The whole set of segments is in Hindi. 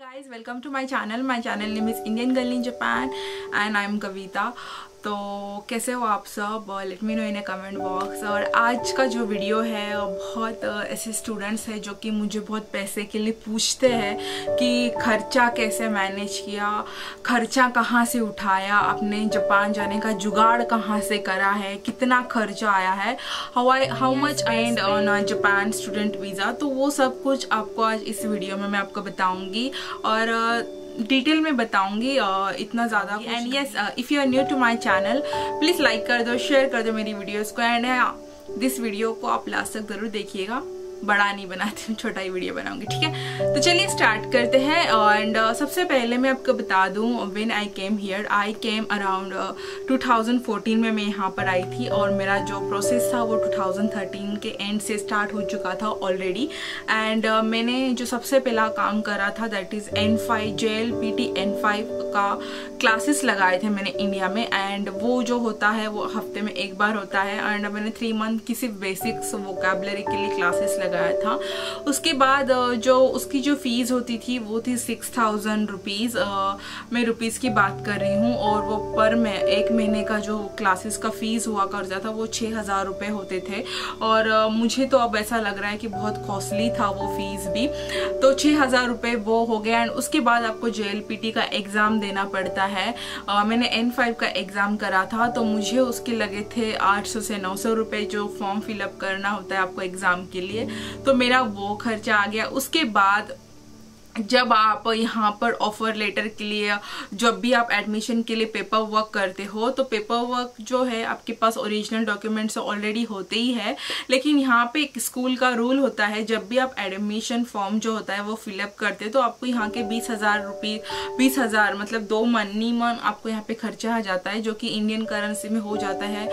guys, welcome to my channel. My channel name is Indian Girl in Japan and I am Kavita. तो कैसे हो आप सब? लेट मी नो इन ए कमेंट बॉक्स। और आज का जो वीडियो है बहुत ऐसे स्टूडेंट्स हैं जो कि मुझे बहुत पैसे के लिए पूछते हैं कि खर्चा कैसे मैनेज किया, खर्चा कहाँ से उठाया, अपने जापान जाने का जुगाड़ कहाँ से करा है, कितना खर्चा आया है, how much I and on Japan student visa. तो वो सब कुछ आपको आज इस वीडियो में मैं आपको बताऊँगी और डिटेल में बताऊंगी इतना ज़्यादा। And yes, if you are new to my channel please like कर दो, शेयर कर दो मेरी वीडियोस को। एंड दिस वीडियो को आप लास्ट तक ज़रूर देखिएगा, बड़ा नहीं बनाती हूँ, छोटा ही वीडियो बनाऊंगी, ठीक है। तो चलिए स्टार्ट करते हैं। एंड सबसे पहले मैं आपको बता दूँ, when I came here, I came around 2014 में मैं यहाँ पर आई थी और मेरा जो प्रोसेस था वो 2013 के एंड से स्टार्ट हो चुका था ऑलरेडी। एंड मैंने जो सबसे पहला काम करा था that is N5 JLPT N5 का क्लासेस लगाए थे मैंने इंडिया में। एंड वो जो होता है वो हफ्ते में एक बार होता है। एंड मैंने 3 मंथ की सिर्फ बेसिक्स वोकैबुलरी के लिए क्लासेस लगाया था। उसके बाद जो उसकी जो फीस होती थी वो थी 6000 रुपीज़। मैं रुपीज़ की बात कर रही हूँ। और वो पर एक महीने का जो क्लासेस का फीस हुआ करता था वो 6000 रुपये होते थे। और मुझे तो अब ऐसा लग रहा है कि बहुत कॉस्टली था वो फीस भी। तो 6000 रुपये वो हो गया। एंड उसके बाद आपको JLPT का एग्ज़ाम देना पड़ता है। मैंने N5 का एग्ज़ाम करा था तो मुझे उसके लगे थे 800 से 900 रुपये जो फॉर्म फिलअप करना होता है आपको एग्ज़ाम के लिए। तो मेरा वो खर्चा आ गया। उसके बाद जब आप यहाँ पर ऑफर लेटर के लिए, जब भी आप एडमिशन के लिए पेपर वर्क करते हो तो पेपर वर्क जो है आपके पास ओरिजिनल डॉक्यूमेंट्स ऑलरेडी होते ही है। लेकिन यहाँ पे एक स्कूल का रूल होता है, जब भी आप एडमिशन फॉर्म जो होता है वो फिलअप करते हो तो आपको यहाँ के 20,000 रुपये, 20,000 मतलब 2 मिनिमम आपको यहाँ पे खर्चा आ जाता है, जो कि इंडियन करेंसी में हो जाता है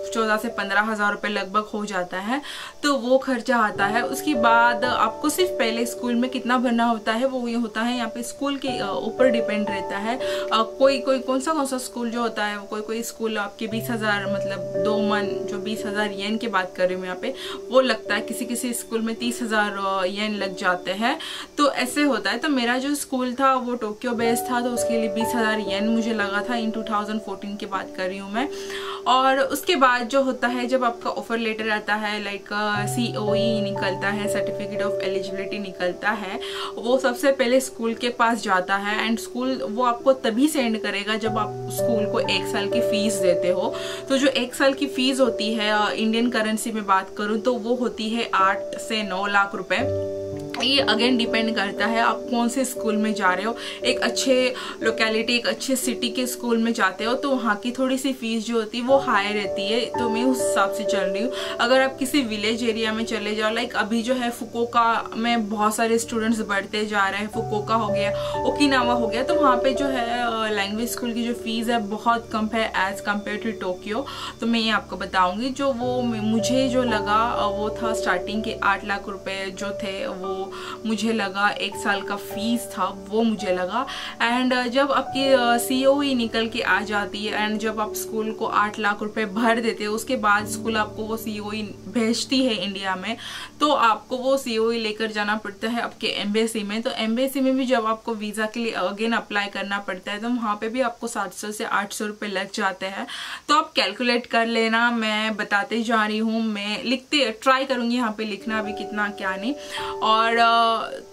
14 से 15,000 रुपये लगभग हो जाता है। तो वो खर्चा आता है। उसके बाद आपको सिर्फ पहले स्कूल में कितना भरना होता है वो ये होता है यहाँ पे स्कूल के ऊपर डिपेंड रहता है। कोई कौन सा स्कूल जो होता है, कोई स्कूल आपके 20,000 मतलब 2 मन जो 20,000 येन की बात कर रही हूँ यहाँ पे वो लगता है। किसी स्कूल में 30,000 येन लग जाते हैं। तो ऐसे होता है। तो मेरा जो स्कूल था वो टोक्यो बेस्ड था तो उसके लिए 20,000 येन मुझे लगा था। इन 2014 की बात कर रही हूँ मैं। और उसके बाद जो होता है जब आपका ऑफर लेटर आता है, लाइक COE निकलता है, सर्टिफिकेट ऑफ एलिजिबिलिटी निकलता है, वो सबसे पहले स्कूल के पास जाता है। एंड स्कूल वो आपको तभी सेंड करेगा जब आप स्कूल को 1 साल की फीस देते हो। तो जो 1 साल की फीस होती है इंडियन करेंसी में बात करूँ तो वो होती है 8 से 9 लाख रुपए। ये अगेन डिपेंड करता है आप कौन से स्कूल में जा रहे हो। एक अच्छे लोकेलिटी, एक अच्छे सिटी के स्कूल में जाते हो तो वहाँ की थोड़ी सी फीस जो होती है वो हाई रहती है। तो मैं उस हिसाब से चल रही हूँ। अगर आप किसी विलेज एरिया में चले जाओ, लाइक अभी जो है फुकुओका में बहुत सारे स्टूडेंट्स बढ़ते जा रहे हैं, फुकुओका हो गया, ओकिनावा हो गया, तो वहाँ पे जो है लैंग्वेज स्कूल की जो फीस है बहुत कम है एज कम्पेयर टू टोक्यो। तो मैं ये आपको बताऊँगी। जो वो मुझे जो लगा वो था स्टार्टिंग के 8 लाख रुपये जो थे वो मुझे लगा। 1 साल का फीस था वो मुझे लगा। एंड जब आपकी COE निकल के आ जाती है एंड जब आप स्कूल को 8 लाख रुपए भर देते हो उसके बाद स्कूल आपको वो COE भेजती है इंडिया में, तो आपको वो COE लेकर जाना पड़ता है आपके एम्बेसी में। तो एम्बेसी में भी जब आपको वीज़ा के लिए अगेन अप्लाई करना पड़ता है तो वहाँ पे भी आपको 700 से 800 रुपये लग जाते हैं। तो आप कैलकुलेट कर लेना, मैं बताते जा रही हूँ, मैं ट्राई करूँगी यहाँ पे लिखना अभी कितना क्या नहीं। और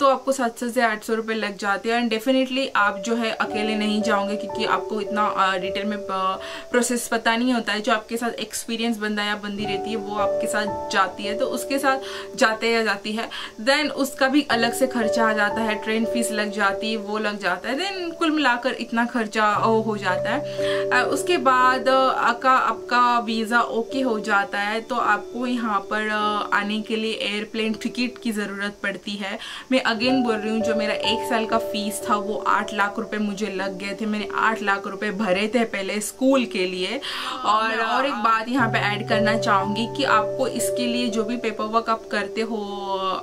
तो आपको 700 से 800 रुपये लग जाते हैं। एंड डेफिनेटली आप जो है अकेले नहीं जाओगे क्योंकि आपको इतना डिटेल में प्रोसेस पता नहीं होता है। जो आपके साथ एक्सपीरियंस बंदा या बंदी रहती है वो आपके साथ जाती है तो उसके साथ जाते या जाती है। देन उसका भी अलग से खर्चा आ जाता है, ट्रेन फीस लग जाती है, वो लग जाता है। देन कुल मिलाकर इतना खर्चा हो जाता है। उसके बाद आपका वीज़ा ओके हो जाता है तो आपको यहाँ पर आने के लिए एयरप्लेन टिकट की ज़रूरत पड़ती है। मैं अगेन बोल रही हूँ, जो मेरा 1 साल का फीस था वो 8 लाख रुपए मुझे लग गए थे। मैंने 8 लाख रुपए भरे थे पहले स्कूल के लिए। और एक बात यहाँ पे ऐड करना चाहूँगी कि आपको इसके लिए जो भी पेपर वर्क आप करते हो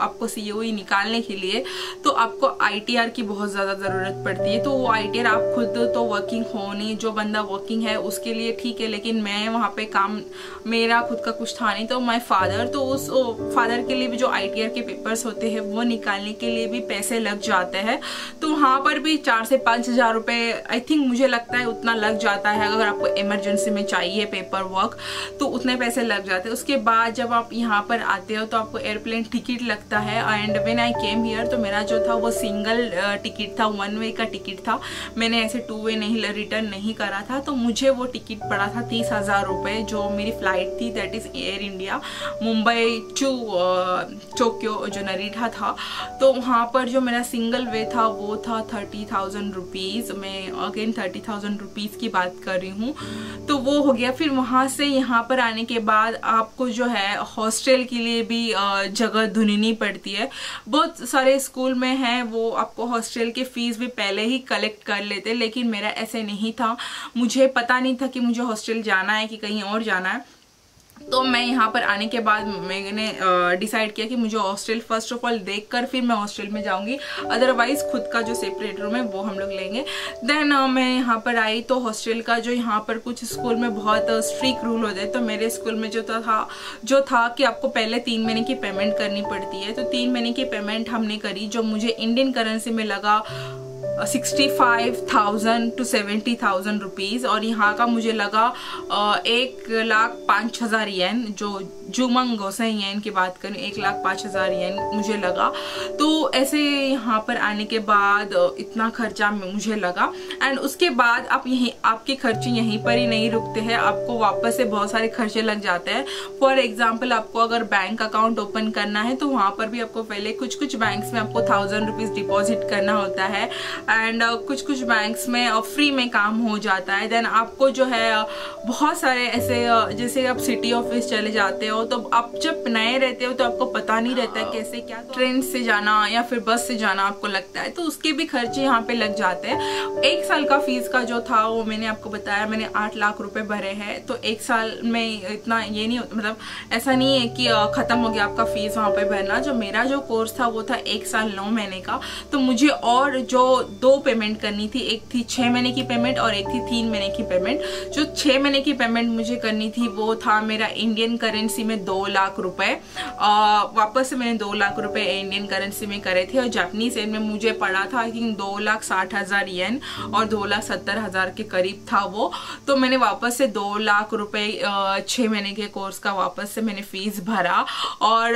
आपको COE निकालने के लिए तो आपको ITR की बहुत ज़्यादा ज़रूरत पड़ती है। तो वो ITR आप खुद तो वर्किंग हो नहीं, जो बंदा वर्किंग है उसके लिए ठीक है, लेकिन मैं वहाँ पे काम मेरा खुद का कुछ था नहीं तो माय फादर, तो उस फादर के लिए भी जो ITR के पेपर्स होते हैं वो वो निकालने के लिए भी पैसे लग जाते हैं। तो वहाँ पर भी 4 से 5 हज़ार रुपये आई थिंक मुझे लगता है उतना लग जाता है। अगर आपको इमरजेंसी में चाहिए पेपर वर्क तो उतने पैसे लग जाते हैं। उसके बाद जब आप यहाँ पर आते हो तो आपको एयरप्लेन टिकट लगता है। And when I came here तो मेरा जो था वो सिंगल टिकट था, 1 वे का टिकट था। मैंने ऐसे 2 वे नहीं रिटर्न नहीं करा था। तो मुझे वो टिकट पड़ा था 30,000 रुपये, जो मेरी फ़्लाइट थी, that is Air India Mumbai to Tokyo जो नरीटा था। तो वहाँ पर जो मेरा सिंगल वे था वो था 30,000 रुपीज़। मैं अगेन 30,000 रुपीज़ की बात कर रही हूँ। तो वो हो गया। फिर वहाँ से यहाँ पर आने के बाद आपको जो है हॉस्टल के लिए भी जगह ढूंढनी पड़ती है। बहुत सारे स्कूल में हैं वो आपको हॉस्टल के फीस भी पहले ही कलेक्ट कर लेते, लेकिन मेरा ऐसे नहीं था। मुझे पता नहीं था कि मुझे हॉस्टल जाना है कि कहीं और जाना है। तो मैं यहाँ पर आने के बाद मैंने डिसाइड किया कि मुझे हॉस्टल फर्स्ट ऑफ ऑल देखकर फिर मैं हॉस्टल में जाऊँगी, अदरवाइज खुद का जो सेपरेट रूम है वो हम लोग लेंगे। देन मैं यहाँ पर आई तो हॉस्टल का जो यहाँ पर कुछ स्कूल में बहुत स्ट्रिक्ट रूल होते हैं। तो मेरे स्कूल में जो था कि आपको पहले 3 महीने की पेमेंट करनी पड़ती है। तो 3 महीने की पेमेंट हमने करी, जो मुझे इंडियन करेंसी में लगा 65,000 to 70,000 रुपीज़। और यहाँ का मुझे लगा 1,05,000 येन, जो जुमंग गोसे येन की बात करें 1,05,000 येन मुझे लगा। तो ऐसे यहाँ पर आने के बाद इतना खर्चा मुझे लगा। एंड उसके बाद आप यहीं आपके खर्चे यहीं पर ही नहीं रुकते हैं, आपको वापस से बहुत सारे खर्चे लग जाते हैं। फॉर एग्जाम्पल आपको अगर बैंक अकाउंट ओपन करना है तो वहाँ पर भी आपको पहले कुछ बैंक्स में आपको 1,000 रुपीज़ डिपॉजिट करना होता है। एंड कुछ बैंक्स में फ्री में काम हो जाता है। देन आपको जो है बहुत सारे ऐसे जैसे आप सिटी ऑफिस चले जाते हो तो आप जब नए रहते हो तो आपको पता नहीं रहता है कैसे क्या ट्रेन से जाना या फिर बस से जाना आपको लगता है, तो उसके भी खर्चे यहाँ पे लग जाते हैं। 1 साल का फीस का जो था वो मैंने आपको बताया, मैंने 8 लाख रुपए भरे हैं। तो 1 साल में इतना ये नहीं होता, मतलब ऐसा नहीं है कि खत्म हो गया आपका फीस वहाँ पे भरना। जो मेरा जो कोर्स था वो था 1 साल 9 महीने का। तो मुझे और जो 2 पेमेंट करनी थी, एक थी 6 महीने की पेमेंट और एक थी 3 महीने की पेमेंट। जो 6 महीने की पेमेंट मुझे करनी थी वो था मेरा इंडियन करेंसी में 2 लाख रुपए। वापस से मैंने 2 लाख रुपए इंडियन करेंसी में करे थे और जापानीज येन में मुझे पड़ा था आई थिंक 2,60,000 येन और 2,70,000 के करीब था वो। तो मैंने वापस से 2 लाख रुपए 6 महीने के कोर्स का वापस से मैंने फीस भरा। और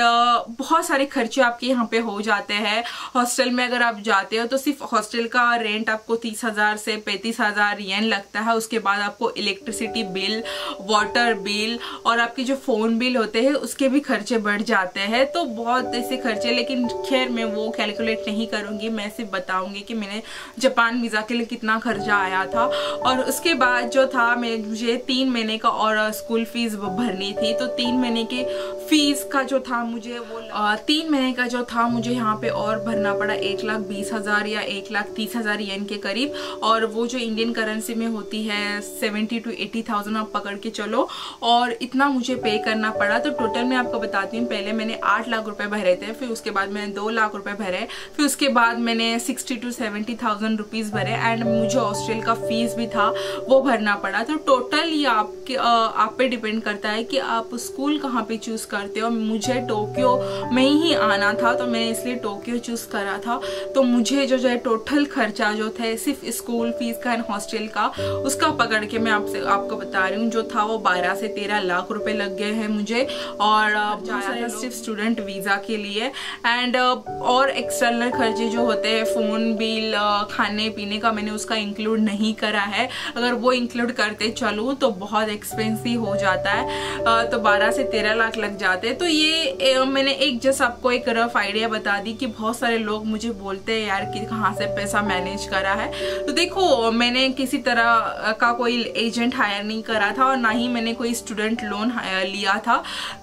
बहुत सारे खर्चे आपके यहाँ पे हो जाते हैं। हॉस्टल में अगर आप जाते हो तो सिर्फ हॉस्टल का रेंट आपको 30,000 से 35,000 येन लगता है। उसके बाद आपको इलेक्ट्रिसिटी बिल, वाटर बिल और आपके जो फोन बिल होते हैं उसके भी खर्चे बढ़ जाते हैं। तो बहुत ऐसे खर्चे, लेकिन खैर मैं वो कैलकुलेट नहीं करूंगी, मैं सिर्फ बताऊंगी कि मैंने जापान वीज़ा के लिए कितना खर्चा आया था। और उसके बाद जो था मुझे 3 महीने का और स्कूल फीस भरनी थी। तो 3 महीने के फीस का जो था मुझे वो 3 महीने का जो था मुझे यहाँ पे और भरना पड़ा 1,20,000 या 1,30,000 येन के करीब। और वो जो इंडियन करेंसी में होती है 70,000 to 80,000 आप पकड़ के चलो, और इतना मुझे पे करना पड़ा। तो टोटल मैं आपको बताती हूँ, पहले मैंने 8 लाख रुपए भरे थे, फिर उसके बाद मैंने 2 लाख रुपए भरे, फिर उसके बाद मैंने 60,000 to 70,000 रुपीज़ भरे। एंड मुझे हॉस्टल का फीस भी था वो भरना पड़ा। तो टोटल ये आप पे डिपेंड करता है कि आप स्कूल कहाँ पे चूज करते हो। मुझे टोक्यो में ही आना था तो मैंने इसलिए टोक्यो चूज करा था। तो मुझे जो है टोटल खर्चा जो थे सिर्फ स्कूल फीस का एंड हॉस्टल का, उसका पकड़ के मैं आपको बता रही हूँ, जो था वो 12 से 13 लाख रुपए लग गए हैं मुझे। और जाया था सिर्फ स्टूडेंट वीजा के लिए। एंड और एक्सटर्नल खर्चे जो होते हैं, फोन बिल, खाने पीने का, मैंने उसका इंक्लूड नहीं करा है। अगर वो इंक्लूड करते चलूँ तो बहुत एक्सपेंसिव हो जाता है। तो 12 से 13 लाख लग जाते हैं। तो ये मैंने एक जस्ट आपको एक रफ आइडिया बता दी कि बहुत सारे लोग मुझे बोलते हैं यार कि कहाँ से पैसा मैनेज करा है। तो देखो, मैंने किसी तरह का कोई एजेंट हायर नहीं करा था और ना ही मैंने कोई स्टूडेंट लोन लिया था।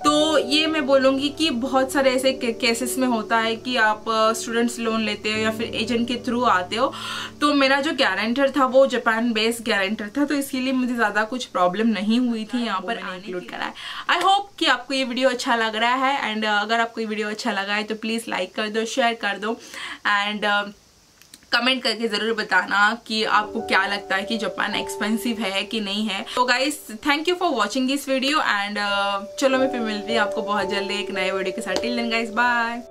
तो ये मैं बोलूँगी कि बहुत सारे ऐसे केसेस में होता है कि आप स्टूडेंट्स लोन लेते हो या फिर एजेंट के थ्रू आते हो। तो मेरा जो गारंटर था वो जापान बेस्ड गारंटर था, तो इसीलिए मुझे ज़्यादा कुछ प्रॉब्लम नहीं हुई थी यहाँ पर इंक्लूड करा है। आई होप कि आपको ये वीडियो अच्छा लग रहा है। एंड अगर आपको ये वीडियो अच्छा लगा है तो प्लीज़ लाइक कर दो, शेयर कर दो एंड कमेंट करके ज़रूर बताना कि आपको क्या लगता है कि जापान एक्सपेंसिव है कि नहीं है। तो guys, thank you for watching this video and चलो मैं फिर मिलती हूँ आपको बहुत जल्दी एक नए वीडियो के साथ। Till then guys, bye.